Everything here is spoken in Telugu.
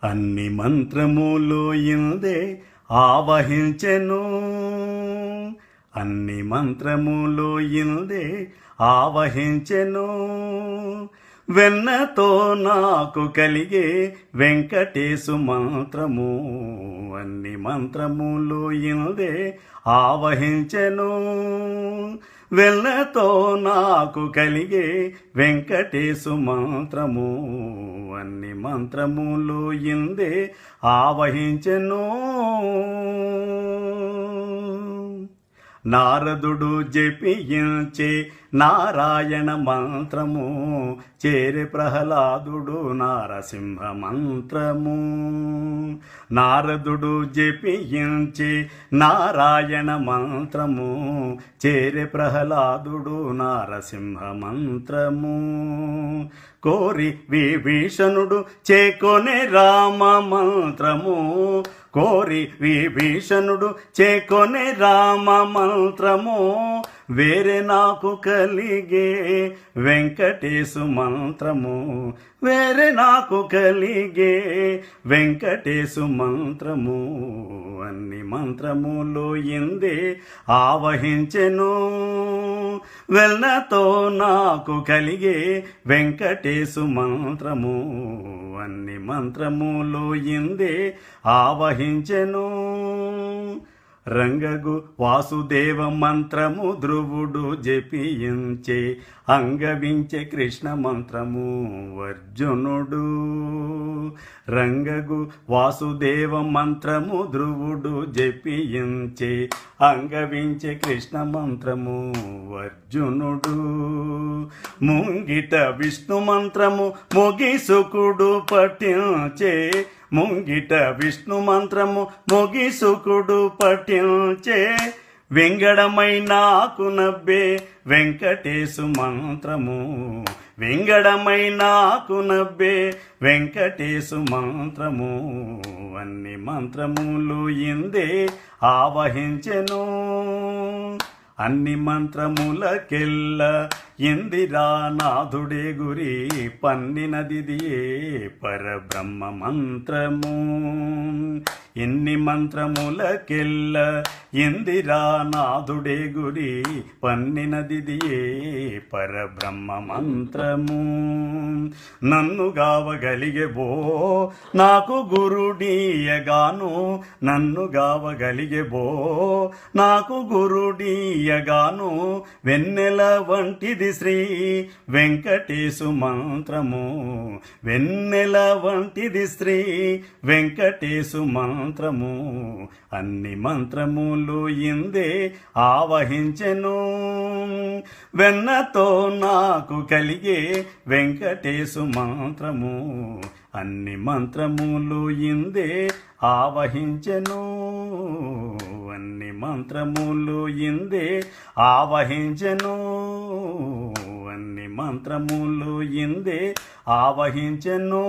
అన్ని మంత్రములు ఇందే ఆవహించెను, అన్ని మంత్రములు ఇందే ఆవహించెను. వెన్నతో నాకు కలిగే వెంకటేశు మంత్రము, అన్ని మంత్రములు ఇందే ఆవహించెను. వెన్నతో నాకు కలిగే వెంకటేశు మంత్రము, అన్ని మంత్రములు ఇందే ఆవహించెను. నారదుడు జపించే నారాయణ మంత్రము, చేరే ప్రహ్లాదుడు నారసింహ మంత్రము. నారదుడు జపించే నారాయణ మంత్రము, చేరే ప్రహ్లాదుడు నారసింహ మంత్రము. కోరి విభీషణుడు చేకొనే రామ మంత్రము, కోరి విభీషణుడు చేకొనే రామ మంత్రము. వేరే నాకు కలిగే వెంకటేశు మంత్రము, వేరే నాకు కలిగే వెంకటేశు మంత్రము, అన్ని మంత్రములు ఇందే ఆవహించెను. వెన్నతో నాకు కలిగే వెంకటేశు మంత్రము, అన్ని మంత్రములు ఇందే ఆవహించెను. రంగగు వాసుదేవ మంత్రము ధ్రువుడు జపించే, అంగవించే కృష్ణ మంత్రము అర్జునుడు. రంగగు వాసుదేవ మంత్రము ధ్రువుడు జపించే, అంగవించే కృష్ణ మంత్రము అర్జునుడు. ముంగిట విష్ణు మంత్రము మొగిసుకుడు పఠించే, ముంగిట విష్ణు మంత్రము మొగిసుకుడు పఠించే. వెంగడమై నాకు నవ్వే వెంకటేశు మంత్రము, వెంగడమై నాకు నవ్వే వెంకటేశు మంత్రము, అన్ని మంత్రములు ఇందే ఆవహించెను. అన్ని మంత్రములకెల్ల ఇందిరా నాథుడే గురి, పన్నినదిదియే పరబ్రహ్మ మంత్రము. ఎన్ని మంత్రములకెల్ల ఇందిరా నాథుడే గురి, పన్నినదిదియే పరబ్రహ్మ మంత్రము. నన్ను గావగలిగెబో నాకు గురుడీయగాను, నన్ను గావగలిగెబో నాకు గురుడీయగాను. వెన్నెల వంటిది శ్రీ వెంకటేశు మంత్రము, వెన్నెల వంటిది శ్రీ వెంకటేశు మంత్రము, అన్ని మంత్రములు ఇందే ఆవహించెను. వెన్నతో నాకు కలిగే వెంకటేశు మంత్రము, అన్ని మంత్రములు ఇందే ఆవహించెను, అన్ని మంత్రములు ఇందే ఆవహించెను, అన్ని మంత్రములు ఇందే ఆవహించెను.